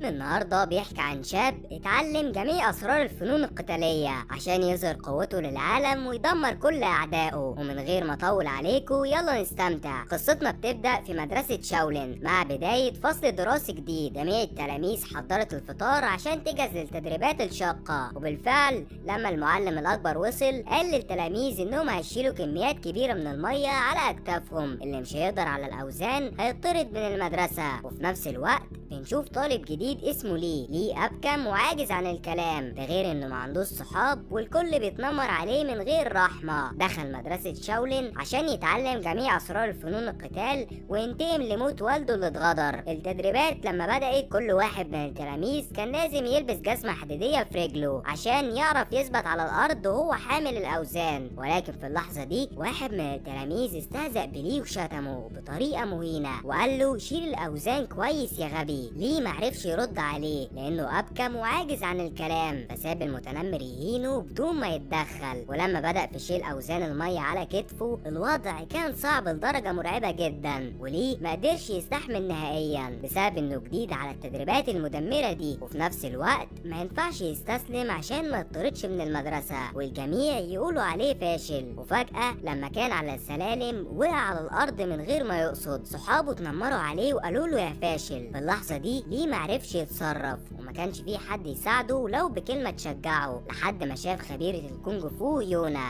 فيلم النهارده بيحكي عن شاب اتعلم جميع أسرار الفنون القتالية عشان يظهر قوته للعالم ويدمر كل أعدائه. ومن غير ما أطول عليكم يلا نستمتع. قصتنا بتبدأ في مدرسة شاولين مع بداية فصل دراسي جديد. جميع التلاميذ حضرت الفطار عشان تجهز للتدريبات الشاقة، وبالفعل لما المعلم الأكبر وصل قال للتلاميذ إنهم هيشيلوا كميات كبيرة من المية على أكتافهم. اللي مش هيقدر على الأوزان هيطرد من المدرسة. وفي نفس الوقت بنشوف طالب جديد اسمه ليه أبكم وعاجز عن الكلام، ده غير انه ما عندوش صحاب والكل بيتنمر عليه من غير رحمة. دخل مدرسة شاولين عشان يتعلم جميع أسرار الفنون القتال وينتقم لموت والده اللي اتغدر. التدريبات لما بدأت كل واحد من التلاميذ كان لازم يلبس جزمة حديدية في رجله عشان يعرف يثبت على الأرض وهو حامل الأوزان. ولكن في اللحظة دي واحد من التلاميذ استهزأ بليه وشتمه بطريقة مهينة وقال له شيل الأوزان كويس يا غبي. ليه معرفش يرد عليه لأنه أبكم وعاجز عن الكلام، فساب المتنمر يهينه بدون ما يتدخل. ولما بدأ في شيل أوزان المية على كتفه الوضع كان صعب لدرجة مرعبة جدا، وليه ما قدرش يستحمل نهائيا بسبب انه جديد على التدريبات المدمرة دي. وفي نفس الوقت ما ينفعش يستسلم عشان ما يطردش من المدرسة والجميع يقولوا عليه فاشل. وفجأة لما كان على السلالم وقع على الأرض من غير ما يقصد. صحابه اتنمروا عليه وقالوا له يا فاشل. في اللحظة دي ليه معرفش يتصرف وما كانش فيه حد يساعده لو بكلمة تشجعه، لحد ما شاف خبيرة الكونج فو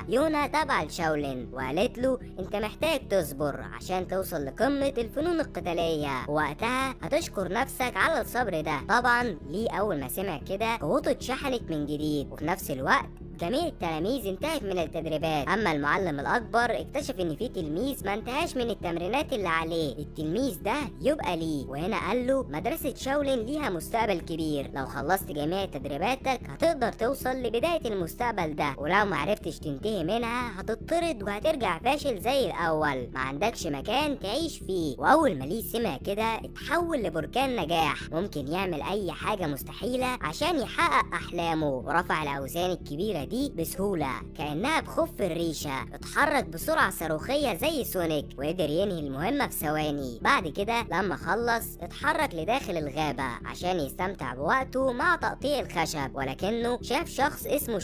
يونا تابعة لشاولين وقالت له انت محتاج تصبر عشان توصل لقمة الفنون القتالية، ووقتها هتشكر نفسك على الصبر ده. طبعا ليه اول ما سمع كده قوته اتشحنت من جديد. وفي نفس الوقت جميع التلاميذ انتهت من التدريبات، اما المعلم الاكبر اكتشف ان في تلميذ ما انتهاش من التمرينات اللي عليه. التلميذ ده يبقى ليه، وهنا قال له مدرسة شاولين ليها مستقبل كبير، لو خلصت جميع تدريباتك هتقدر توصل لبداية المستقبل ده، ولو معرفتش تنتهي منها هتطرد وهترجع فاشل زي الاول، ما عندكش مكان تعيش فيه. واول ما ليه سمع كده اتحول لبركان نجاح، ممكن يعمل اي حاجة مستحيلة عشان يحقق احلامه، ورفع الاوزان الكبيرة دي بسهولة كأنها بخف الريشة. اتحرك بسرعة صاروخية زي سونيك وقدر ينهي المهمة في ثواني. بعد كده لما خلص اتحرك لداخل الغابة عشان يستمتع بوقته مع تقطيع الخشب، ولكنه شاف شخص اسمه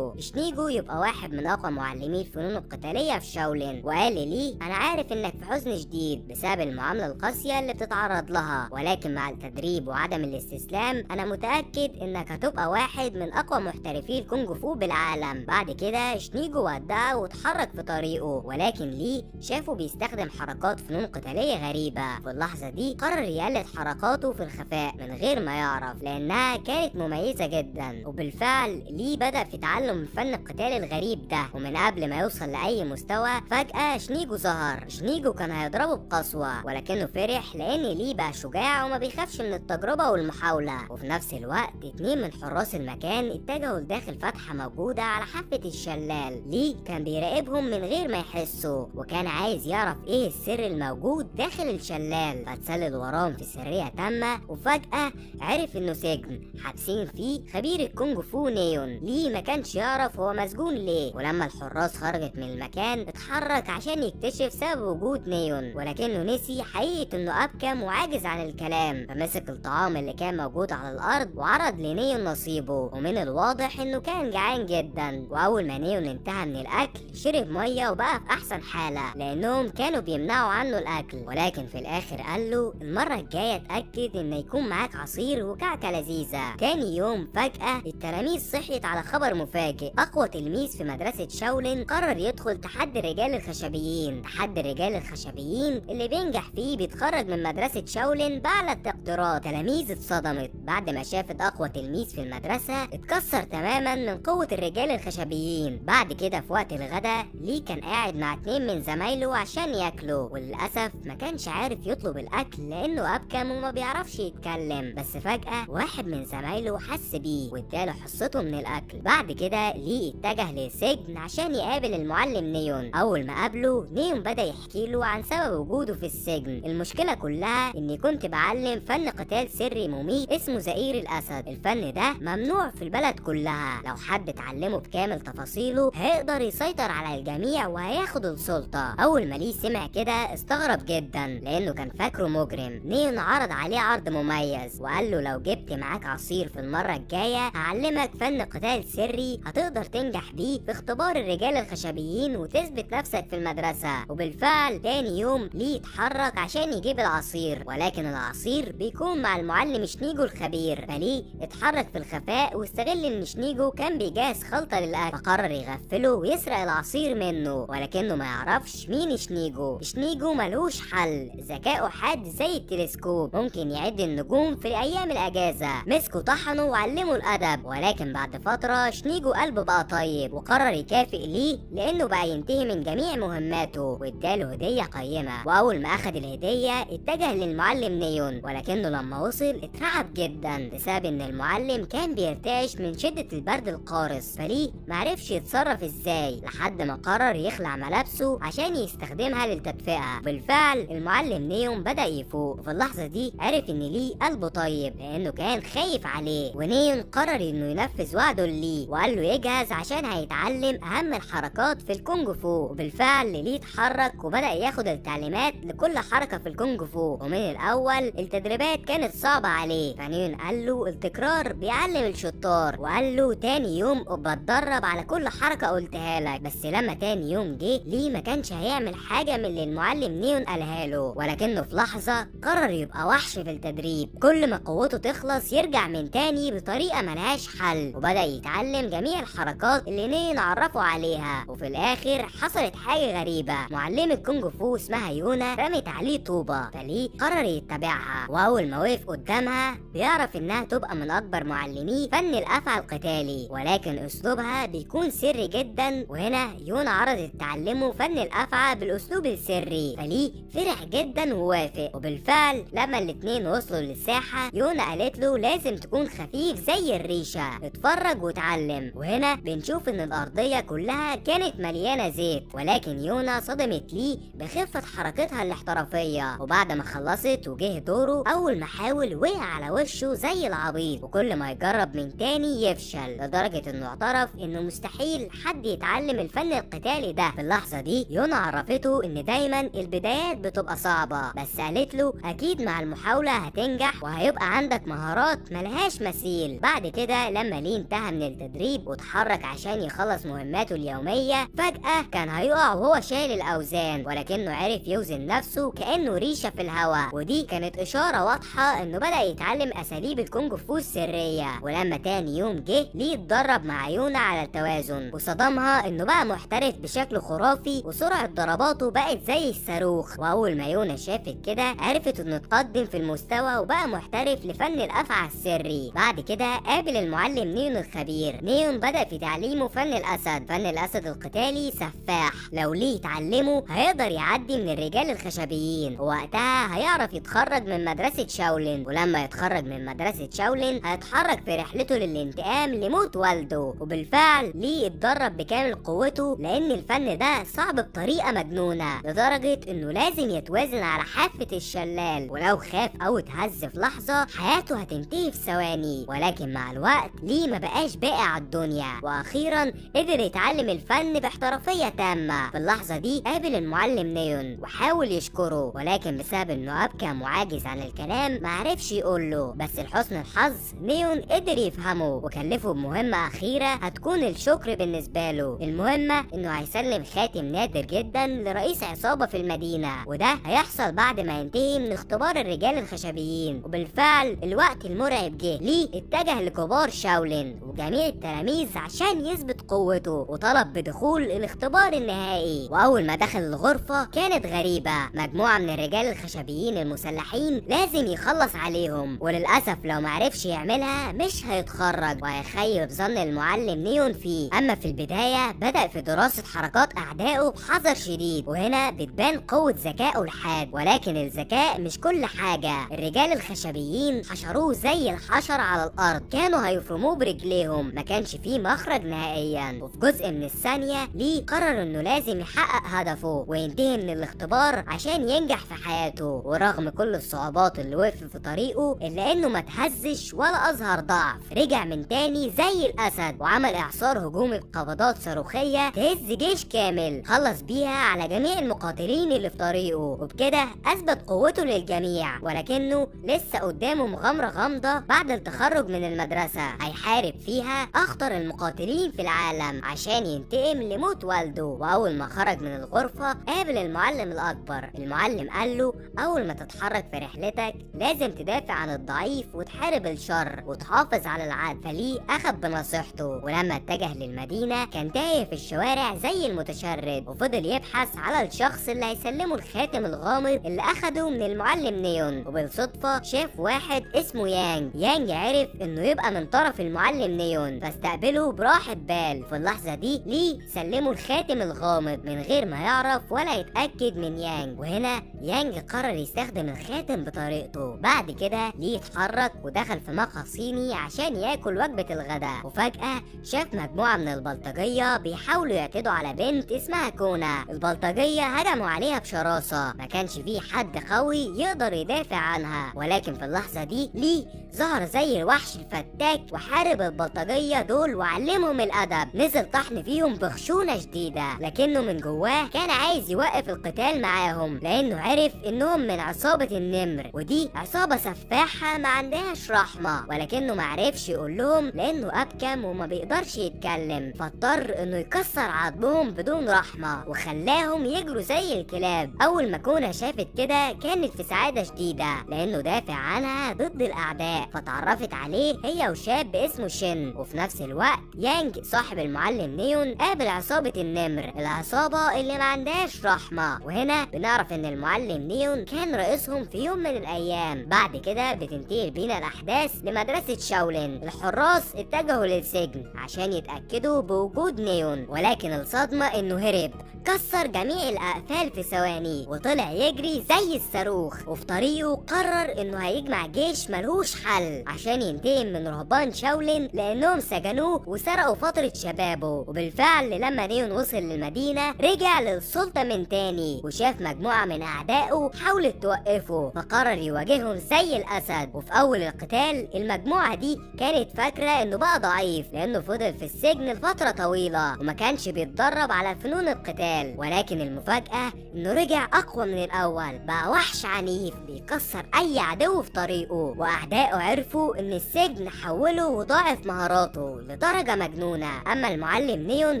شنيجو يبقى واحد من أقوى معلمي الفنون القتالية في شاولين، وقال لي أنا عارف إنك في حزن شديد بسبب المعاملة القاسية اللي بتتعرض لها، ولكن مع التدريب وعدم الاستسلام أنا متأكد إنك هتبقى واحد من أقوى محترفي الكونج فو بالعالم. بعد كده شنيجو ودعه واتحرك في طريقه، ولكن ليه شافه بيستخدم حركات فنون قتالية غريبة. في اللحظة دي قرر يقلد حركاته في الخفاء من غير ما يعرف لأنها كانت مميزة جدا. وبالفعل ليه بدأ في تعلم فن القتال الغريب ده، ومن قبل ما يوصل لأي مستوى فجأة شنيجو ظهر. شنيجو كان هيضربه بقسوة ولكنه فرح لأن ليه بقى شجاع وما بيخافش من التجربة والمحاولة. وفي نفس الوقت اتنين من حراس المكان اتجهوا لداخل فتحة موجودة على حافة الشلال. ليه كان بيراقبهم من غير ما يحسوا وكان عايز يعرف ايه السر الموجود داخل الشلال، فاتسلل وراهم في سرية تامة. وفجأة عرف انه سجن حابسين فيه خبير الكونج فو نيون. ليه ما كانش يعرف هو مسجون ليه، ولما الحراس خرجت من المكان اتحرك عشان يكتشف سبب وجود نيون، ولكنه نسي حقيقة انه ابكم وعاجز عن الكلام، فمسك الطعام اللي كان موجود على الارض وعرض لنيون نصيبه. ومن الواضح انه كان جعان جدا، واول ما نيون انتهى من الاكل شرب ميه وبقى في احسن حاله لانهم كانوا بيمنعوا عنه الاكل. ولكن في الاخر قال له المره الجايه اتاكد ان يكون معاك عصير وكعكه لذيذه. تاني يوم فجاه التلاميذ صحيت على خبر مفاجئ. اقوى تلميذ في مدرسه شاولين قرر يدخل تحدي الرجال الخشبيين. تحدي الرجال الخشبيين اللي بينجح فيه بيتخرج من مدرسه شاولين باعلى التقديرات. تلاميذ اتصدمت بعد ما شافت اقوى تلميذ في المدرسه اتكسر تماما من قوه الرجال الخشبيين. بعد كده في وقت الغداء ليه كان قاعد مع اتنين من زمايله عشان ياكلوا، وللاسف ما كانش عارف يطلب الاكل لانه ابكم وما بيعرفش يتكلم. بس فجأة واحد من زمايله حس بيه واداله حصته من الاكل. بعد كده ليه اتجه للسجن عشان يقابل المعلم نيون. اول ما قابله نيون بدأ يحكي له عن سبب وجوده في السجن. المشكلة كلها اني كنت بعلم فن فن قتال سري مميت اسمه زئير الاسد. الفن ده ممنوع في البلد كلها، لو حد اتعلمه بكامل تفاصيله هيقدر يسيطر على الجميع وهياخد السلطة. اول ما ليه سمع كده استغرب جدا لانه كان فاكره مجرم. نيون عرض عليه عرض مميز وقال له لو جبت معاك عصير في المرة الجاية هعلمك فن قتال سري هتقدر تنجح بيه في اختبار الرجال الخشبيين وتثبت نفسك في المدرسة. وبالفعل تاني يوم ليه اتحرك عشان يجيب العصير، ولكن العصير بيكون مع المعلم شنيجو الخبير، فليه اتحرك في الخفاء واستغل ان شنيجو كان بيجهز خلطة للأكل، فقرر يغفله ويسرق العصير منه، ولكنه ما يعرفش مين شنيجو. شنيجو ملوش حل، ذكائه حاد زي التلسكوب، ممكن يعد النجوم في ايام الاجازة. مسكوا طحنه وعلموا الادب، ولكن بعد فترة شنيجو قلبه بقى طيب وقرر يكافئ ليه لانه بقى ينتهي من جميع مهماته، واداله هدية قيمة. واول ما اخد الهدية اتجه للمعلم نيون، ولكنه لما وصل اترعب جدا بسبب ان المعلم كان بيرتعش من شدة البرد القارس، فليه معرفش يتصرف ازاي لحد ما قرر يخلع ملابسه عشان يستخدمها للتدفئة. بالفعل المعلم نيون بدأ يفوق، وفي اللحظة دي عرف ان ليه قلبه طيب لانه كان خايف عليه، ونيون قرر انه ينفذ وعده ليه وقال له يجهز عشان هيتعلم اهم الحركات في الكونج فو. وبالفعل ليه اتحرك وبدأ ياخد التعليمات لكل حركة في الكونج فو، ومن الاول التدريبات كانت صعبة عليه، فنيون قال له التكرار بيعلم الشطار، وقال له تاني يوم بتدرب على كل حركة قلتها لك. بس لما تاني يوم جه ليه ما كانش هيعمل حاجة من اللي المعلم نيون قالها له، ولكنه في لحظة قرر يبقى وحش في التدريب، كل ما قوته تخلص يرجع من تاني بطريقة ملهاش حل، وبدأ يتعلم جميع الحركات اللي نيون عرفه عليها. وفي الاخر حصلت حاجة غريبة، معلم الكونج فو اسمها يونا رمت عليه طوبة، فليه قرر يتبعها، واول ما وقف قدامها بيعرف انها تبقى من اكبر معلمي فن الافعى القتالي، ولكن اسلوبها بيكون سري جدا. وهنا يونا عرضت تعلمه فن الافعى بالاسلوب السري، فليه فرح جدا ووافق. وبالفعل لما الاتنين وصلوا للساحة يونا قالت له لازم تكون خفيف زي الريشة، اتفرج وتعلم. وهنا بنشوف ان الارضية كلها كانت مليانة زيت، ولكن يونا صدمت ليه بخفة حركتها الاحترافية، وبعد ما خلصت وجه دوره اول ما حاول وقع على وشه زي العبيط، وكل ما يجرب من تاني يفشل، لدرجة انه اعترف انه مستحيل حد يتعلم الفن القتالي ده. في اللحظة دي يونا عرفته ان دايما البدايات بتبقى صعبة، بس قالت له اكيد مع المحاولة هتنجح وهيبقى عندك مهارات ملهاش مثيل. بعد كده لما ليه انتهى من التدريب واتحرك عشان يخلص مهماته اليومية، فجأة كان هيقع وهو شايل الاوزان، ولكنه عرف يوزن نفسه كأنه ريشة في الهواء، ودي كانت اشارة واضحة انه بدأ يتعلم اساليب الكونج فو السرية. ولما تاني يوم جه ليه اتدرب مع يونا على التوازن، وصدمها انه بقى محترف بشكل خرافي وسرعة ضرباته بقت زي الصاروخ. واول ما يونا شافت كده عرفت انه اتقدم في المستوى وبقى محترف لفن الافعى السري. بعد كده قابل المعلم نيون الخبير. نيون بدأ في تعليمه فن الاسد. فن الاسد القتالي سفاح، لو ليه تعلمه هيقدر يعدي من الرجال الخشبيين، ووقتها هيعرف يتخرج من مدرسة شاولين. ولما يتخرج من مدرسة شاولين هيتحرك في رحلته للانتقام لموت والده. وبالفعل ليه اتدرب بكامل قوته لان الفن ده صعب بطريقة مجنونة، لدرجة انه لازم يتوازن على حافة الشلال، ولو خاف او اتهز في لحظة حياته هتنتهي في ثواني. ولكن مع الوقت ليه ما بقاش باقي على الدنيا، واخيرا قدر يتعلم الفن باحترافية تامة. في اللحظة دي قابل المعلم نيون وحاول يشكره، ولكن بسبب انه ابكى معاجز عن الكلام معرفش يقوله. بس لحسن الحظ نيون قدر يفهمه وكلفه بمهمة اخيرة هتكون الشكر بالنسبة له. المهمة انه هيسلم خاتم نادر جدا لرئيس عصابة في المدينة، وده هيحصل بعد ما ينتهي من اختبار الرجال الخشبيين. وبالفعل الوقت المرعب جه، ليه اتجه لكبار شاولين وجميع التلاميذ عشان يثبت قوته، وطلب بدخول الاختبار النهائي. واول ما دخل الغرفة كانت غريبة، مجموعة من الرجال الخشبيين المسلحين لازم يخلص عليهم، وللأسف لو معرفش يعملها مش هيتخرج وهيخيب ظن المعلم نيون فيه. اما في البداية بدأ في دراسة حركات اعدائه بحذر شديد، وهنا بتبان قوة ذكائه الحاد. ولكن الذكاء مش كل حاجة، الرجال الخشبيين حشروه زي الحشر على الارض، كانوا هيفرموه برجليهم عليهم ما كانش فيه مخرج نهائيا. وفي جزء من الثانية لي قرر انه لازم يحقق هدفه وينتهي من الاختبار عشان ينجح في حياته. ورغم كل الصعوبات اللي وقف في طريقه الا انه ما تهزش ولا اظهر ضعف، رجع من تاني زي الاسد وعمل اعصار هجومي بقبضات صاروخية تهز جيش كامل، خلص بيها على جميع المقاتلين اللي في طريقه، وبكده اثبت قوته للجميع. ولكنه لسه قدامه مغامرة غامضة بعد التخرج من المدرسة هيحارب فيها اخطر المقاتلين في العالم عشان ينتقم لموت والده. واول ما خرج من الغرفة قابل المعلم الاكبر. المعلم قال له اول ما تتحرك في رحلتك لازم تدافع عن الضعيف وتحارب الشر وتحافظ على العدل. فليه اخذ بنصيحته، ولما اتجه للمدينة كان تايه في الشوارع زي المتشرد، وفضل يبحث على الشخص اللي هيسلمه الخاتم الغامض اللي اخده من المعلم نيون. وبالصدفة شاف واحد اسمه يانج عرف انه يبقى من طرف المعلم نيون فاستقبله براحة بال. في اللحظة دي ليه سلمه الخاتم الغامض من غير ما يعرف ولا يتأكد من يانج. وهنا يانج قرر يستخدم الخاتم بطريقته. بعد كده ليه اتحرك ودخل في مقهى صيني عشان ياكل وجبة الغداء، وفجأة شاف مجموعة من البلطجية بيحاولوا يعتدوا على بنت اسمها كونا. البلطجية هجموا عليها بشراسة، ما كانش فيه حد قوي يقدر يدافع عنها. ولكن في اللحظة دي ليه ظهر زي الوحش الفتاك وحارب البلطجية دول وعلمهم الأدب. نزل طحن فيهم بخشونة شديدة، لكنه من جواه كان عايز يوقف القتال معاهم لأنه عرف إنهم من عصابة النمر، ودي عصابة سفاحة ما عندهاش رحمة. ولكنه ما عرفش يقول لهم لأنه أبكم وما بيقدرش يتكلم، فاضطر إنه يكسر عظمهم بدون رحمة وخلاهم يجروا زي الكلاب. أول ما كونا شافت كده كانت في سعادة شديدة لأنه دافع عنها ضد الأعداء، فتعرفت عليه هي وشاب اسمه شين. وفي نفس الوقت يانج صاحب المعلم نيون قابل عصابة النمر، العصابة اللي ما عندهاش رحمة. وهنا بنعرف إن المعلم نيون كان رئيسهم في يوم من الأيام. بعد كده بتنتقل بينا الأحداث لمدرسة شاولين. الحراس اتجهوا للسجن عشان يتأكدوا بوجود نيون، ولكن الصدمة إنه هرب، كسر جميع الأقفال في ثواني وطلع يجري زي الصاروخ. وفي طريقه قرر إنه هيجمع جيش ملهوش حل عشان ينتقم من رهبان شاولين لأنهم سجنوه وسرقوا فترة شبابه. وبالفعل لما نيون وصل للمدينة رجع للسلطة من تاني وشاف مجموعة من أعدائه حاولت توقفه، فقرر يواجههم زي الأسد. وفي أول القتال المجموعة دي كانت فاكرة إنه بقى ضعيف لأنه فضل في السجن لفترة طويلة وما كانش بيتدرب على فنون القتال. ولكن المفاجأة إنه رجع أقوى من الأول، بقى وحش عنيف بيكسر أي عدو في طريقه. وأعدائه عرفوا إن السجن حوله وضاعف مهاراته لدرجة مجنونة. أما المعلم نيون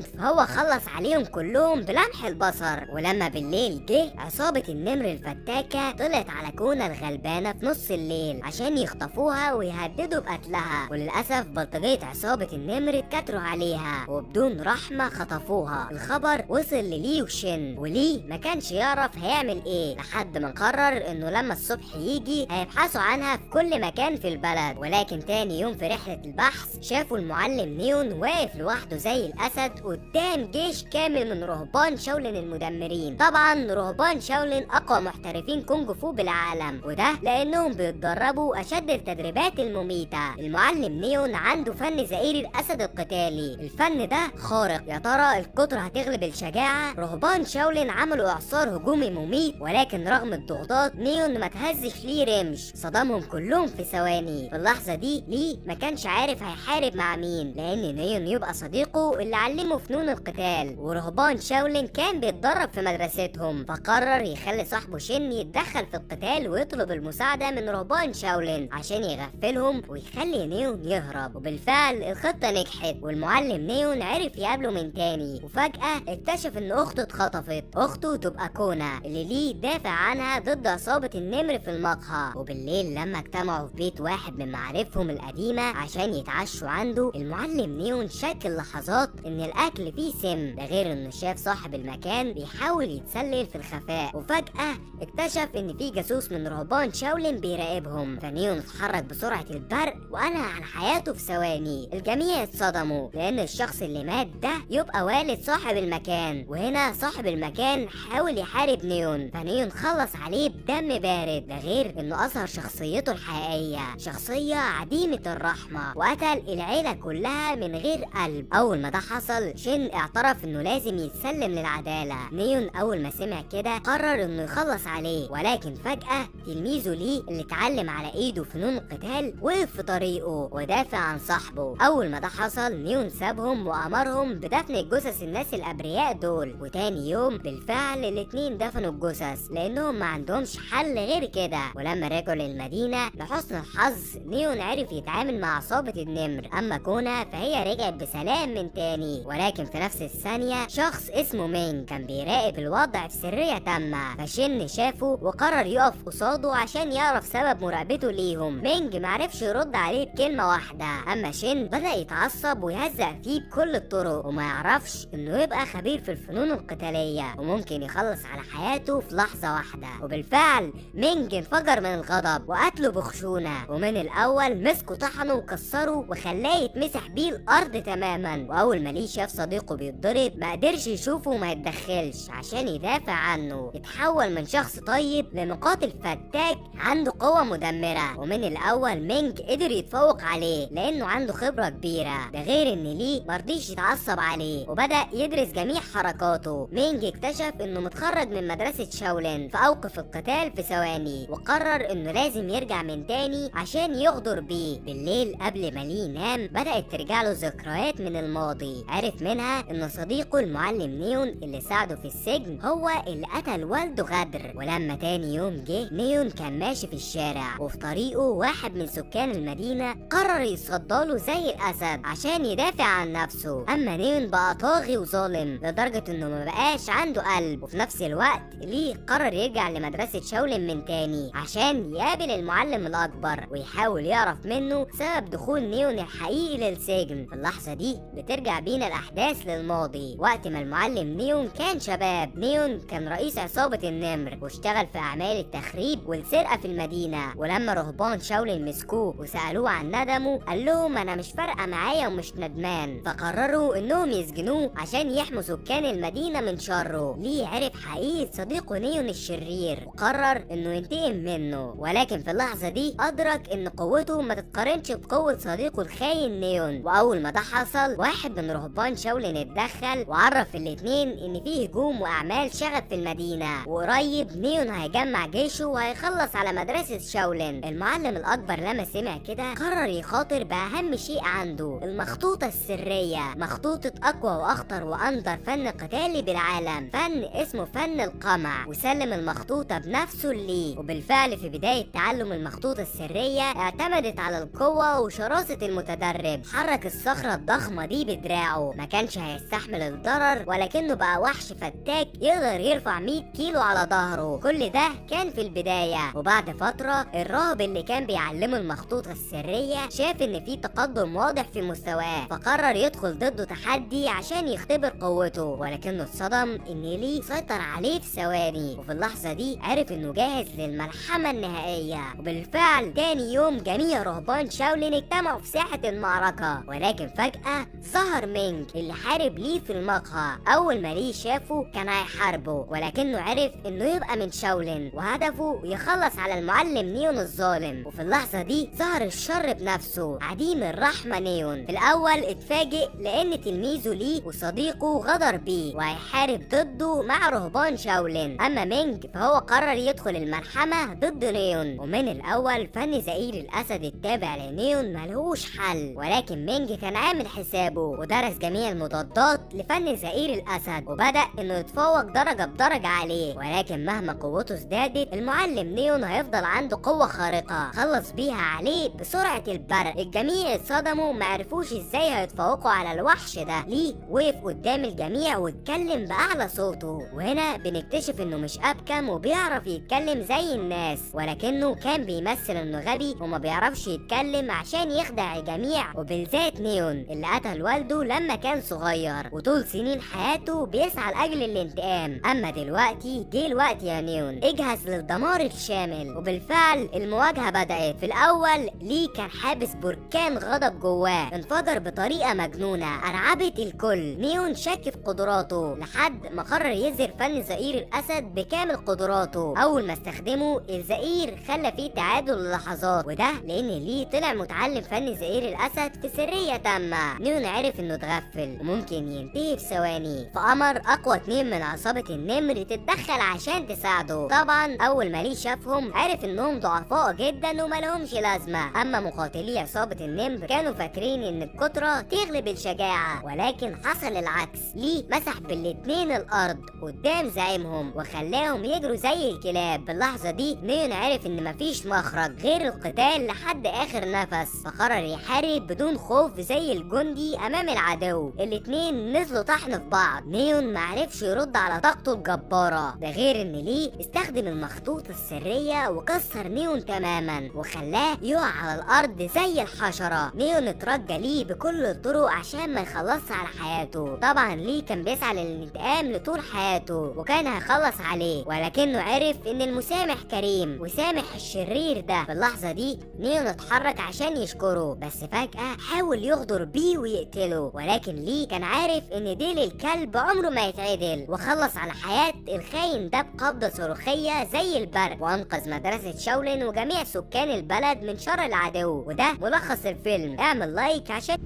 فهو خلص عليهم كلهم بلمح البصر. ولما بالليل جه عصابة النمر الفتاكة طلعت على كونا الغلبانة في نص الليل عشان يخطفوها ويهددوا بقتلها. وللأسف بلطجية عصابة النمر اتكتروا عليها وبدون رحمة خطفوها. الخبر وصل للي وشين، وليه ما كانش يعرف هيعمل ايه لحد ما قرر انه لما الصبح يجي هيبحثوا عنها في كل مكان في البلد. ولكن تاني يوم في رحلة البحث شافوا المعلم نيون واقف لوحده زي الأسد قدام جيش كامل من رهبان شاولين المدمرين. طبعا رهبان شاولين أقوى محترفين كونج فو بالعالم، وده لأنهم بيتدربوا أشد التدريبات المميتة. المعلم نيون عنده فن زئير الأسد القتالي، الفن ده خارق. يا ترى القدرة هتغلب الشجاعة؟ رهبان شاولين عملوا إعصار هجومي مميت، ولكن رغم الضغوطات نيون ما تهزش ليه رمش، صدمهم كلهم في ثواني. في اللحظة دي ليه ما كانش عارف هيحارب مع مين، لأن نيون يبقى صديقه اللي علمه فنون القتال، ورهبان شاولين كان بيتدرب في مدرستهم، فقرر يخلي صاحبه شين يتدخل في القتال ويطلب المساعدة من رهبان شاولين عشان يغفلهم ويخلي نيون يهرب. وبالفعل الخطة نجحت والمعلم نيون عرف يقابله من تاني. وفجأة اكتشف ان اخته اتخطفت، اخته تبقى كونا اللي ليه دافع عنها ضد عصابة النمر في المقهى. وبالليل لما اجتمعوا في بيت واحد من معارفهم القديمة عشان يتعشوا عنده، المعلم نيون شك اللحظات ان الاكل فيه سم، ده غير انه شاف صاحب المكان بيحاول يتسلل في الخفاء. وفجأة اكتشف ان في جاسوس من رهبان شاولين بيراقبهم، فنيون اتحرك بسرعة البرق وانهى عن حياته في ثواني. الجميع اتصدموا لان الشخص اللي مات ده يبقى والد صاحب المكان. وهنا وهنا صاحب المكان حاول يحارب نيون، فنيون خلص عليه بدم بارد. ده غير انه اظهر شخصيته الحقيقية، شخصية عديمة الرحمة، وقتل العيلة كلها من غير قلب. اول ما ده حصل شين اعترف انه لازم يتسلم للعدالة. نيون اول ما سمع كده قرر انه يخلص عليه، ولكن فجأة تلميذه ليه اللي اتعلم على ايده فنون القتال وقف في طريقه ودافع عن صاحبه. اول ما ده حصل نيون سابهم وامرهم بدفن جثث الناس الابرياء دول، وتاني يوم بالفعل الاتنين دفنوا الجثث لانهم ما عندهمش حل غير كده. ولما رجعوا للمدينة لحسن الحظ نيون عرف يتعامل مع عصابة النمر، اما كونا فهي رجعت بسلام من تاني. ولكن في نفس الثانية شخص اسمه مينج كان بيراقب الوضع بسرية تامة، فشين شافه وقرر يقف قصاده عشان يعرف سبب مراقبته ليهم. مينج معرفش يرد عليه بكلمة واحدة، اما شين بدأ يتعصب ويهزق فيه بكل الطرق، وما يعرفش انه يبقى خبير في الفنون القتالية وممكن يخلص على حياته في لحظة واحدة. وبالفعل مينج انفجر من الغضب وقتله بخشونة، ومن الاول مسكه طحنه وكسره وخلاه يتمسح بيه الارض تماما. واول ما ليه شاف صديقه بيتضرب ما قدرش يشوفه وما يتدخلش عشان يدافع عنه، اتحول من شخص طيب لمقاتل فتاك عنده قوة مدمرة. ومن الاول مينج قدر يتفوق عليه لانه عنده خبرة كبيرة، ده غير ان ليه مرضيش يتعصب عليه وبدأ يدرس جميع حركاته. مينج اكتشف انه متخرج من مدرسة شاولين فاوقف القتال في ثواني، وقرر انه لازم يرجع من تاني عشان يغدر بيه. بالليل قبل ما ليه ينام بدأت ترجع له ذكريات من الماضي، عرف منها ان صديقه المعلم نيون اللي ساعده في السجن هو اللي قتل والده غدر. ولما تاني يوم جه نيون كان ماشي في الشارع وفي طريقه واحد من سكان المدينة قرر يصداله زي الاسد عشان يدافع عن نفسه. اما نيون بقى طاغي وظالم لدرجة انه ما بقاش عنده قلب. وفي نفس الوقت ليه قرر يرجع لمدرسة شاولين من تاني عشان يقابل المعلم الاكبر ويحاول يعرف منه سبب دخول نيون الحقيقي للسجن. في اللحظة دي بترجع بينا الاحداث للماضي، وقت ما المعلم نيون كان شباب. نيون كان رئيس عصابة النمر واشتغل في اعمال التخريب والسرقة في المدينة. ولما رهبان شاولين مسكوه وسألوه عن ندمه قال لهم انا مش فارقة معايا ومش ندمان، فقرروا انهم يسجنوه عشان يحموا سكان المدينة من شره. ليه عرف حقيقة صديقه نيون الشرير وقرر انه ينتقم منه، ولكن في اللحظة دي ادرك ان قوته ما تتقارنش بقوة صديقه الخاين نيون. واول ما ده حصل واحد من رهبان شاولين اتدخل وعرف الاتنين ان فيه هجوم واعمال شغب في المدينة، وقريب نيون هيجمع جيشه وهيخلص على مدرسة شاولين. المعلم الاكبر لما سمع كده قرر يخاطر باهم شيء عنده، المخطوطة السرية، مخطوطة اقوى واخطر واندر فن قتالي بالعالم، فن اسمه فن القمع، وسلم المخطوطة بنفسه ليه. وبالفعل في بداية تعلم المخطوطة السرية اعتمدت على القوة وشراسة المتدرب، حرك الصخرة الضخمة دي بدراعه، ما كانش هيستحمل الضرر ولكنه بقى وحش فتاك يقدر يرفع 100 كيلو على ظهره. كل ده كان في البداية. وبعد فترة الراهب اللي كان بيعلمه المخطوطة السرية شاف ان في تقدم واضح في مستواه، فقرر يدخل ضده تحدي عشان يختبر قوته، ولكنه اتصدم ان ليه سيطر عليه في ثواني. وفي اللحظة دي عرف انه جاهز للملحمة النهائية. وبالفعل تاني يوم جميع رهبان شاولين اجتمعوا في ساحة المعركة، ولكن فجأة ظهر مينج اللي حارب ليه في المقهى. اول ما ليه شافه كان هيحاربه، ولكنه عرف انه يبقى من شاولين وهدفه يخلص على المعلم نيون الظالم. وفي اللحظة دي ظهر الشر بنفسه عديم الرحمة نيون. في الاول اتفاجئ لان تلميذه ليه وصديقه غدر بيه وهيحارب ضده مع رهبان شاولين. اما مينج فهو قرر يدخل الملحمة ضد نيون. ومن الاول فن زئير الاسد التابع لنيون ملهوش حل، ولكن مينج كان عامل حسابه ودرس جميع المضادات لفن زئير الاسد وبدأ انه يتفوق درجة بدرجة عليه. ولكن مهما قوته ازدادت المعلم نيون هيفضل عنده قوة خارقة خلص بيها عليه بسرعة البرق. الجميع اتصدموا معرفوش ازاي هيتفوقوا على الوحش ده. ليه وقف قدام الجميع واتكلم بأعلى صوته، وهنا بنكتشف انه مش ابكم وبيعرف يتكلم زي الناس، ولكنه كان بيمثل انه غبي وما بيعرفش يتكلم عشان يخدع الجميع، وبالذات نيون اللي قتل والده لما كان صغير وطول سنين حياته بيسعى لاجل الانتقام. اما دلوقتي جه الوقت يا نيون، اجهز للدمار الشامل. وبالفعل المواجهة بدأت. في الاول ليه كان حابس بركان غضب جواه انفجر بطريقة مجنونة ارعبت الكل. نيون شك في قدراته قوته لحد ما قرر يظهر فن زئير الاسد بكامل قدراته. اول ما استخدمه الزئير خلى فيه تعادل اللحظات، وده لان ليه طلع متعلم فن زئير الاسد في سريه تامه. نيون عرف انه اتغفل وممكن ينتهي في ثواني، فامر اقوى 2 من عصابه النمر تتدخل عشان تساعده. طبعا اول ما ليه شافهم عرف انهم ضعفاء جدا ومالهمش لازمه. اما مقاتلي عصابه النمر كانوا فاكرين ان الكتره تغلب الشجاعه، ولكن حصل العكس. ليه مسح بالاتنين الارض قدام زعيمهم وخلاهم يجروا زي الكلاب. في اللحظه دي نيون عرف ان مفيش مخرج غير القتال لحد اخر نفس، فقرر يحارب بدون خوف زي الجندي امام العدو. الاتنين نزلوا طحن في بعض. نيون معرفش يرد على طاقته الجباره، ده غير ان ليه استخدم المخطوط السريه وكسر نيون تماما وخلاه يقع على الارض زي الحشره. نيون اترجى ليه بكل الطرق عشان ما يخلصش على حياته. طبعا ليه كان بيسعى للانتقام لطول حياته وكان هيخلص عليه، ولكنه عرف ان المسامح كريم وسامح الشرير ده. في اللحظه دي نيون اتحرك عشان يشكره، بس فجاه حاول يغدر بيه ويقتله، ولكن ليه كان عارف ان ديل الكلب عمره ما يتعدل، وخلص على حياه الخاين ده بقبضه صاروخيه زي البرق، وانقذ مدرسه شاولين وجميع سكان البلد من شر العدو. وده ملخص الفيلم. اعمل لايك عشان